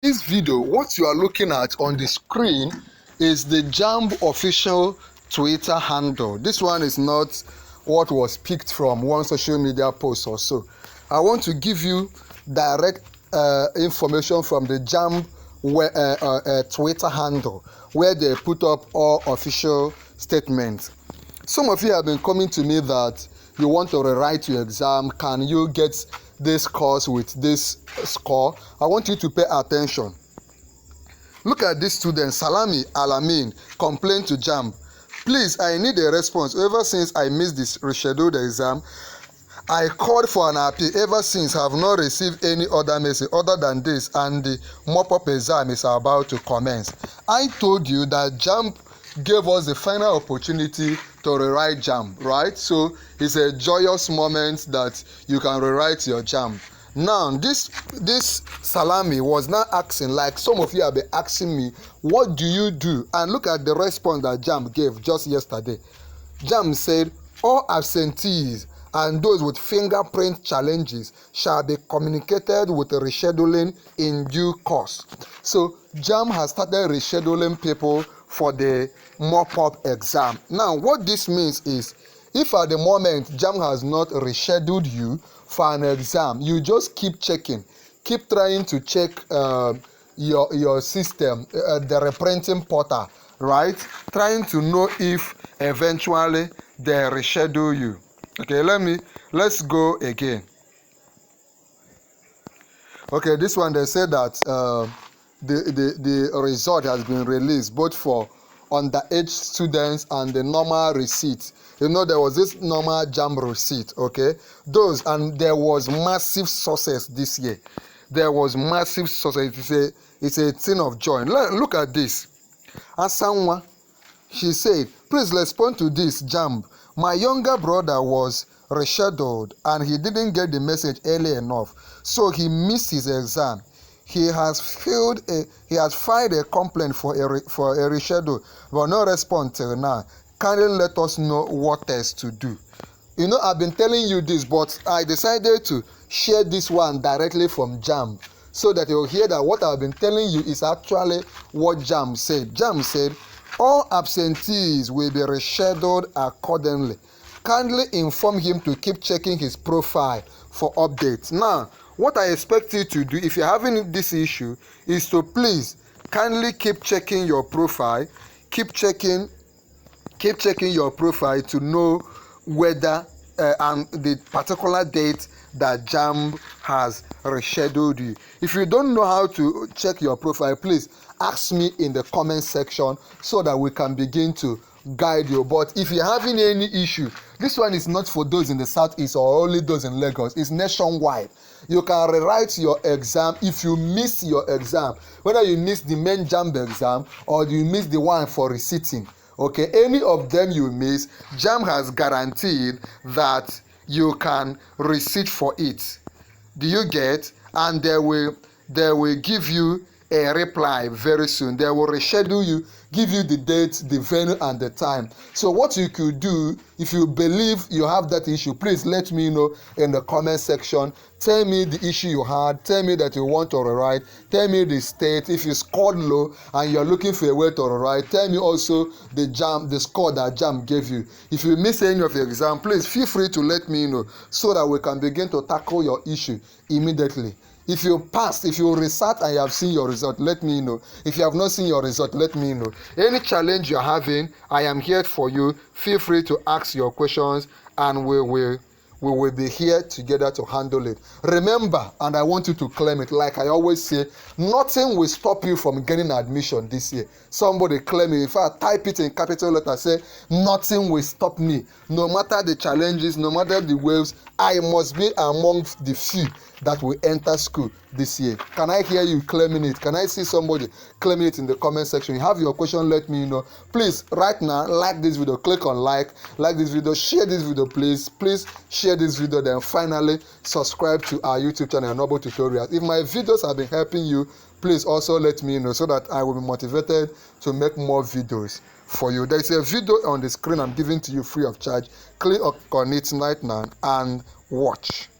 this video, what you are looking at on the screen is the JAMB official Twitter handle. This one is not what was picked from one social media post or so. I want to give you direct information from the JAMB Twitter handle, where they put up all official statements. Some of you have been coming to me that you want to rewrite your exam. Can you get this course with this score? I want you to pay attention. Look at this student, Salami Alamin, complained to JAMB. Please, I need a response. Ever since I missed this rescheduled exam, I called for an appeal. Ever since, I have not received any other message other than this, and the mop-up exam is about to commence. I told you that JAMB gave us the final opportunity to rewrite JAMB, right? So it's a joyous moment that you can rewrite your JAMB. Now, this Salami was now asking, like some of you have been asking me, what do you do? And look at the response that JAMB gave just yesterday. JAMB said, all absentees and those with fingerprint challenges shall be communicated with rescheduling in due course. So JAMB has started rescheduling people for the mop-up exam. Now, what this means is, if at the moment JAMB has not rescheduled you for an exam, you just keep checking, keep trying to check your system, the reprinting portal, right? Trying to know if eventually they reschedule you. Okay, let's go again. Okay, this one they said that the result has been released both for underage students and the normal receipt. You know, there was this normal JAMB receipt, okay? Those, and there was massive success this year. There was massive success. It's a thing of joy. Look at this. Asanwa, she said, please respond to this, JAMB. My younger brother was rescheduled and he didn't get the message early enough, so he missed his exam. He has filed a complaint for a reschedule, but no response till now. Kindly let us know what else to do. You know, I've been telling you this, but I decided to share this one directly from JAMB so that you'll hear that what I've been telling you is actually what JAMB said. JAMB said, all absentees will be rescheduled accordingly. Kindly inform him to keep checking his profile for updates. Now, what I expect you to do if you're having this issue is to please kindly keep checking your profile, keep checking your profile to know whether and the particular date that JAMB has rescheduled you. If you don't know how to check your profile, please ask me in the comment section so that we can begin to guide you. But if you're having any issue, this one is not for those in the southeast or only those in Lagos. It's nationwide. You can rewrite your exam if you miss your exam, whether you miss the main JAMB exam or you miss the one for resitting. Okay, any of them you miss, JAMB has guaranteed that you can receipt for it. Do you get? And they will give you a reply very soon. They will reschedule you, give you the date, the venue, and the time. So what you could do, if you believe you have that issue, please let me know in the comment section. Tell me the issue you had. Tell me that you want to rewrite. Tell me the state. If you scored low and you're looking for a way to rewrite, tell me also the score that JAMB gave you. If you miss any of your exam, please feel free to let me know so that we can begin to tackle your issue immediately. If you passed, if you research and you have seen your result, let me know. If you have not seen your result, let me know. Any challenge you're having, I am here for you. Feel free to ask your questions and we will be here together to handle it. Remember, and I want you to claim it, like I always say, nothing will stop you from getting admission this year. Somebody claim it. If I type it in capital letters, say, nothing will stop me. No matter the challenges, no matter the waves, I must be among the few that will enter school this year. Can I hear you claiming it? Can I see somebody claiming it in the comment section? You have your question, let me know. Please, right now, like this video, click on like this video, share this video, please share this video, then finally subscribe to our YouTube channel, Noble Tutorials. If my videos have been helping you, please also let me know so that I will be motivated to make more videos for you. There is a video on the screen I'm giving to you free of charge. Click on it right now and watch.